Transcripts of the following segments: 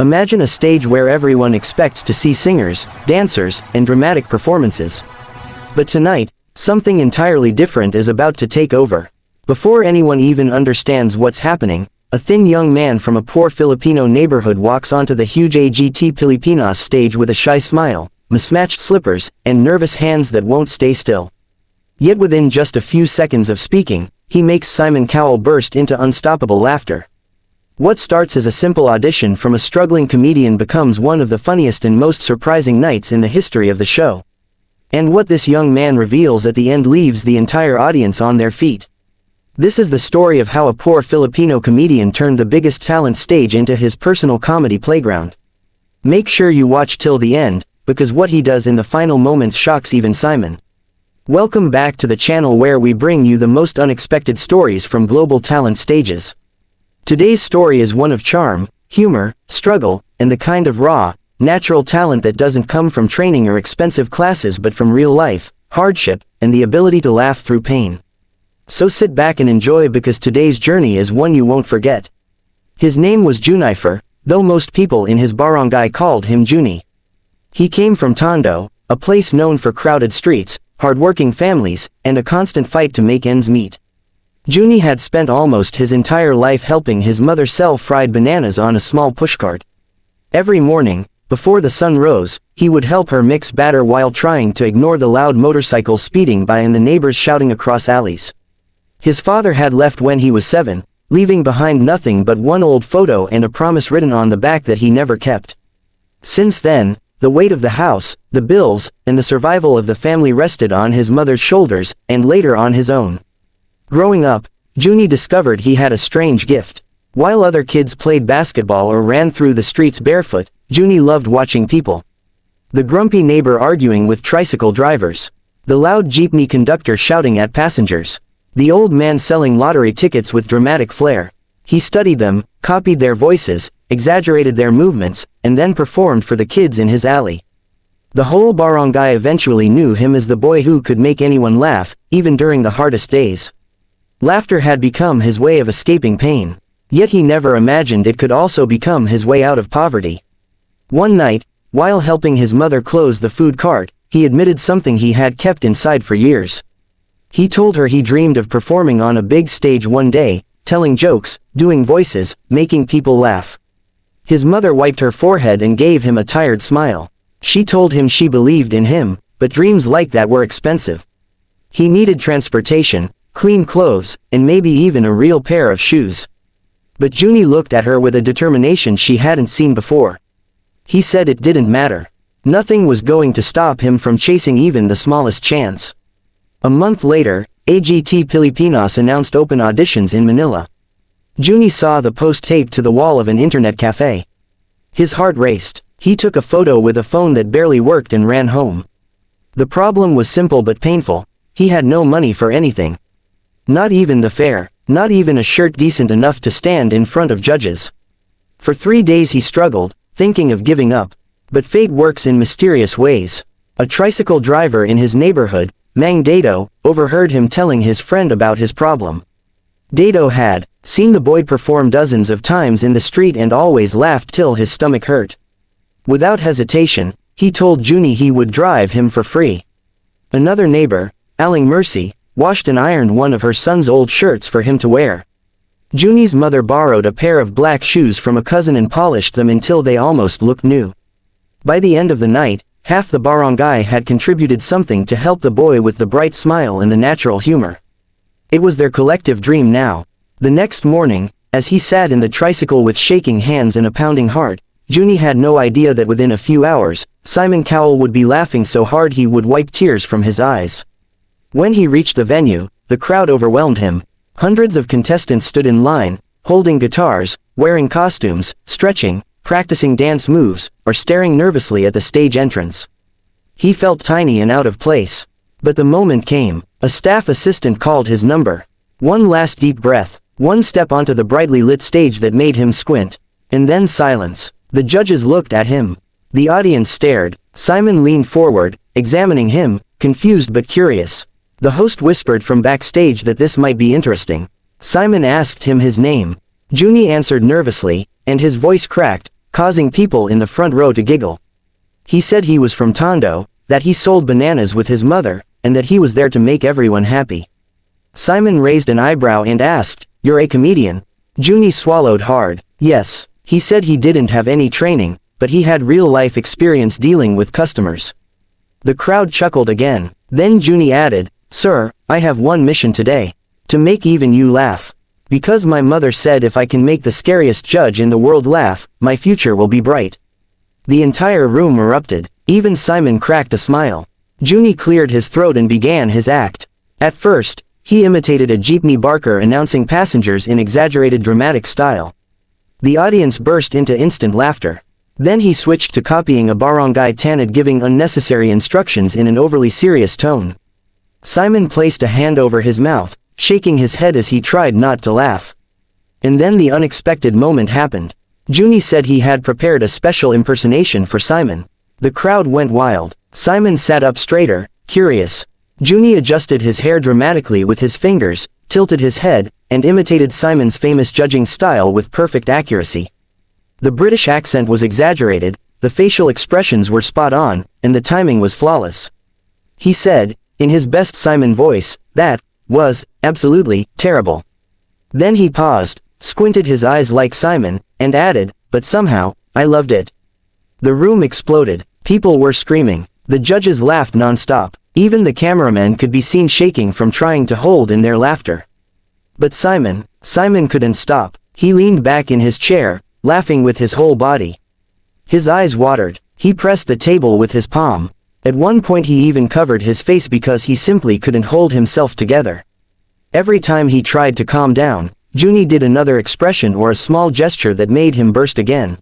Imagine a stage where everyone expects to see singers, dancers, and dramatic performances. But tonight, something entirely different is about to take over. Before anyone even understands what's happening, a thin young man from a poor Filipino neighborhood walks onto the huge AGT Pilipinas stage with a shy smile, mismatched slippers, and nervous hands that won't stay still. Yet within just a few seconds of speaking, he makes Simon Cowell burst into unstoppable laughter. What starts as a simple audition from a struggling comedian becomes one of the funniest and most surprising nights in the history of the show. And what this young man reveals at the end leaves the entire audience on their feet. This is the story of how a poor Filipino comedian turned the biggest talent stage into his personal comedy playground. Make sure you watch till the end, because what he does in the final moments shocks even Simon. Welcome back to the channel where we bring you the most unexpected stories from global talent stages. Today's story is one of charm, humor, struggle, and the kind of raw, natural talent that doesn't come from training or expensive classes but from real life, hardship, and the ability to laugh through pain. So sit back and enjoy because today's journey is one you won't forget. His name was Junifer, though most people in his barangay called him Juni. He came from Tondo, a place known for crowded streets, hardworking families, and a constant fight to make ends meet. Juni had spent almost his entire life helping his mother sell fried bananas on a small pushcart. Every morning, before the sun rose, he would help her mix batter while trying to ignore the loud motorcycles speeding by and the neighbors shouting across alleys. His father had left when he was 7, leaving behind nothing but one old photo and a promise written on the back that he never kept. Since then, the weight of the house, the bills, and the survival of the family rested on his mother's shoulders, and later on his own. Growing up, Juni discovered he had a strange gift. While other kids played basketball or ran through the streets barefoot, Juni loved watching people. The grumpy neighbor arguing with tricycle drivers. The loud jeepney conductor shouting at passengers. The old man selling lottery tickets with dramatic flair. He studied them, copied their voices, exaggerated their movements, and then performed for the kids in his alley. The whole barangay eventually knew him as the boy who could make anyone laugh, even during the hardest days. Laughter had become his way of escaping pain. Yet he never imagined it could also become his way out of poverty. One night, while helping his mother close the food cart, he admitted something he had kept inside for years. He told her he dreamed of performing on a big stage one day, telling jokes, doing voices, making people laugh. His mother wiped her forehead and gave him a tired smile. She told him she believed in him, but dreams like that were expensive. He needed transportation, clean clothes, and maybe even a real pair of shoes. But Juni looked at her with a determination she hadn't seen before. He said it didn't matter. Nothing was going to stop him from chasing even the smallest chance. A month later, AGT Pilipinas announced open auditions in Manila. Juni saw the post taped to the wall of an internet cafe. His heart raced. He took a photo with a phone that barely worked and ran home. The problem was simple but painful. He had no money for anything. Not even the fare, not even a shirt decent enough to stand in front of judges. For 3 days he struggled, thinking of giving up. But fate works in mysterious ways. A tricycle driver in his neighborhood, Mang Dado, overheard him telling his friend about his problem. Dado had seen the boy perform dozens of times in the street and always laughed till his stomach hurt. Without hesitation, he told Juni he would drive him for free. Another neighbor, Aling Mercy, washed and ironed one of her son's old shirts for him to wear. Juni's mother borrowed a pair of black shoes from a cousin and polished them until they almost looked new. By the end of the night, half the barangay had contributed something to help the boy with the bright smile and the natural humor. It was their collective dream now. The next morning, as he sat in the tricycle with shaking hands and a pounding heart, Juni had no idea that within a few hours, Simon Cowell would be laughing so hard he would wipe tears from his eyes. When he reached the venue, the crowd overwhelmed him. Hundreds of contestants stood in line, holding guitars, wearing costumes, stretching, practicing dance moves, or staring nervously at the stage entrance. He felt tiny and out of place. But the moment came. A staff assistant called his number. One last deep breath, one step onto the brightly lit stage that made him squint. And then silence. The judges looked at him. The audience stared. Simon leaned forward, examining him, confused but curious. The host whispered from backstage that this might be interesting. Simon asked him his name. Juni answered nervously, and his voice cracked. causing people in the front row to giggle. He said he was from Tondo, that he sold bananas with his mother, and that he was there to make everyone happy. Simon raised an eyebrow and asked, "You're a comedian?" Junie swallowed hard. Yes. He said he didn't have any training, but he had real-life experience dealing with customers. The crowd chuckled again. Then Junie added, "Sir, I have one mission today. To make even you laugh. Because my mother said if I can make the scariest judge in the world laugh, my future will be bright." The entire room erupted. Even Simon cracked a smile. Junie cleared his throat and began his act. At first, he imitated a jeepney barker announcing passengers in exaggerated dramatic style. The audience burst into instant laughter. Then he switched to copying a barangay tanod giving unnecessary instructions in an overly serious tone. Simon placed a hand over his mouth, shaking his head as he tried not to laugh. And then the unexpected moment happened. Junie said he had prepared a special impersonation for Simon. The crowd went wild. Simon sat up straighter, curious. Junie adjusted his hair dramatically with his fingers, tilted his head, and imitated Simon's famous judging style with perfect accuracy. The British accent was exaggerated, the facial expressions were spot on, and the timing was flawless. He said, in his best Simon voice, "That was absolutely terrible." Then he paused, squinted his eyes like Simon, and added, "But somehow, I loved it." The room exploded. People were screaming. The judges laughed non-stop. Even the cameramen could be seen shaking from trying to hold in their laughter. But Simon couldn't stop. He leaned back in his chair, laughing with his whole body. His eyes watered. He pressed the table with his palm. At one point he even covered his face because he simply couldn't hold himself together. Every time he tried to calm down, Junie did another expression or a small gesture that made him burst again.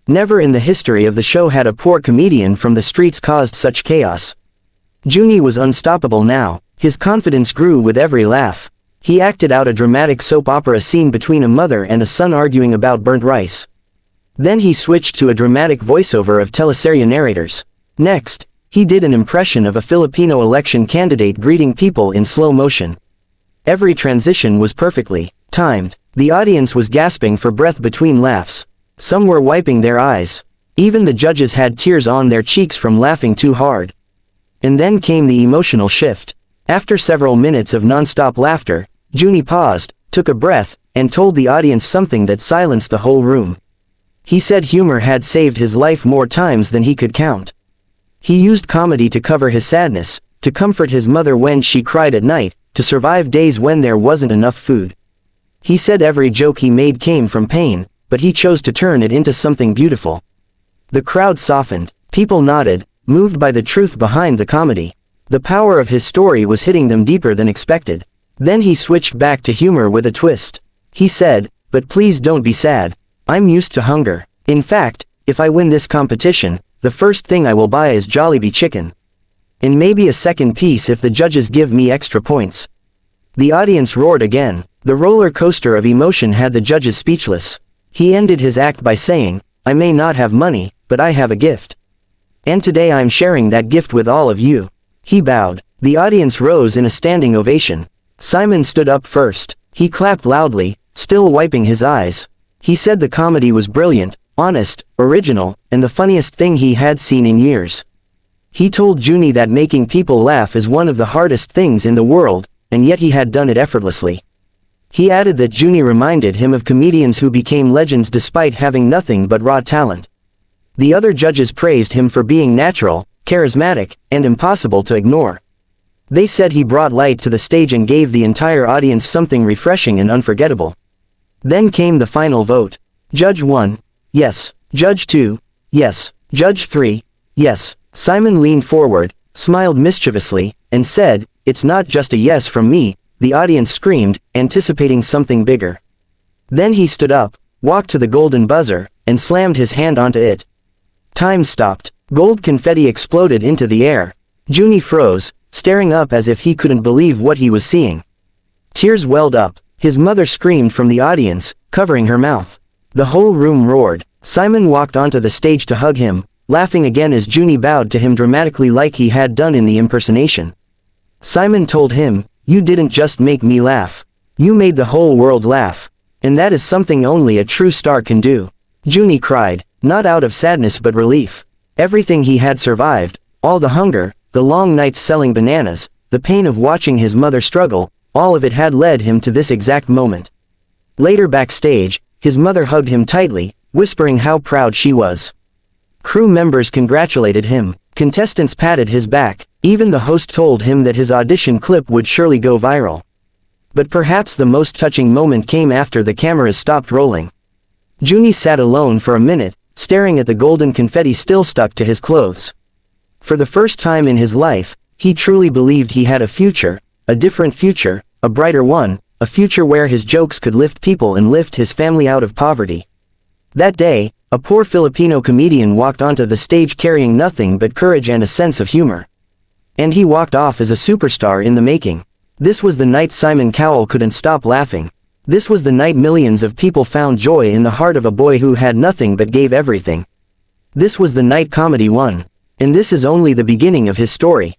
Never in the history of the show had a poor comedian from the streets caused such chaos. Junie was unstoppable now. His confidence grew with every laugh. He acted out a dramatic soap opera scene between a mother and a son arguing about burnt rice. Then he switched to a dramatic voiceover of teleserye narrators. Next, he did an impression of a Filipino election candidate greeting people in slow motion. Every transition was perfectly timed. The audience was gasping for breath between laughs. Some were wiping their eyes. Even the judges had tears on their cheeks from laughing too hard. And then came the emotional shift. After several minutes of non-stop laughter, Junie paused, took a breath, and told the audience something that silenced the whole room. He said humor had saved his life more times than he could count. He used comedy to cover his sadness, to comfort his mother when she cried at night, to survive days when there wasn't enough food. He said every joke he made came from pain, but he chose to turn it into something beautiful. The crowd softened. People nodded, moved by the truth behind the comedy. The power of his story was hitting them deeper than expected. Then he switched back to humor with a twist. He said, "But please don't be sad. I'm used to hunger. In fact, if I win this competition, the first thing I will buy is Jollibee chicken. And maybe a second piece if the judges give me extra points." The audience roared again. The roller coaster of emotion had the judges speechless. He ended his act by saying, "I may not have money, but I have a gift. And today I'm sharing that gift with all of you." He bowed. The audience rose in a standing ovation. Simon stood up first. He clapped loudly, still wiping his eyes. He said the comedy was brilliant, honest, original, and the funniest thing he had seen in years. He told Junie that making people laugh is one of the hardest things in the world, and yet he had done it effortlessly. He added that Junie reminded him of comedians who became legends despite having nothing but raw talent. The other judges praised him for being natural, charismatic, and impossible to ignore. They said he brought light to the stage and gave the entire audience something refreshing and unforgettable. Then came the final vote. Judge 1, yes. Judge 2, yes. Judge 3, yes. Simon leaned forward, smiled mischievously, and said, "It's not just a yes from me." The audience screamed, anticipating something bigger. Then he stood up, walked to the golden buzzer, and slammed his hand onto it. Time stopped. Gold confetti exploded into the air. Junie froze, staring up as if he couldn't believe what he was seeing. Tears welled up. His mother screamed from the audience, covering her mouth. The whole room roared. Simon walked onto the stage to hug him, laughing again as Junie bowed to him dramatically like he had done in the impersonation. Simon told him, "You didn't just make me laugh. You made the whole world laugh. And that is something only a true star can do." Junie cried. not out of sadness but relief. Everything he had survived, all the hunger, the long nights selling bananas, the pain of watching his mother struggle, all of it had led him to this exact moment. Later backstage, his mother hugged him tightly, whispering how proud she was. Crew members congratulated him, contestants patted his back, even the host told him that his audition clip would surely go viral. But perhaps the most touching moment came after the cameras stopped rolling. Juni sat alone for a minute, staring at the golden confetti still stuck to his clothes. For the first time in his life, he truly believed he had a future, a different future, a brighter one, a future where his jokes could lift people and lift his family out of poverty. That day, a poor Filipino comedian walked onto the stage carrying nothing but courage and a sense of humor. And he walked off as a superstar in the making. This was the night Simon Cowell couldn't stop laughing. This was the night millions of people found joy in the heart of a boy who had nothing but gave everything. This was the night comedy won. And this is only the beginning of his story.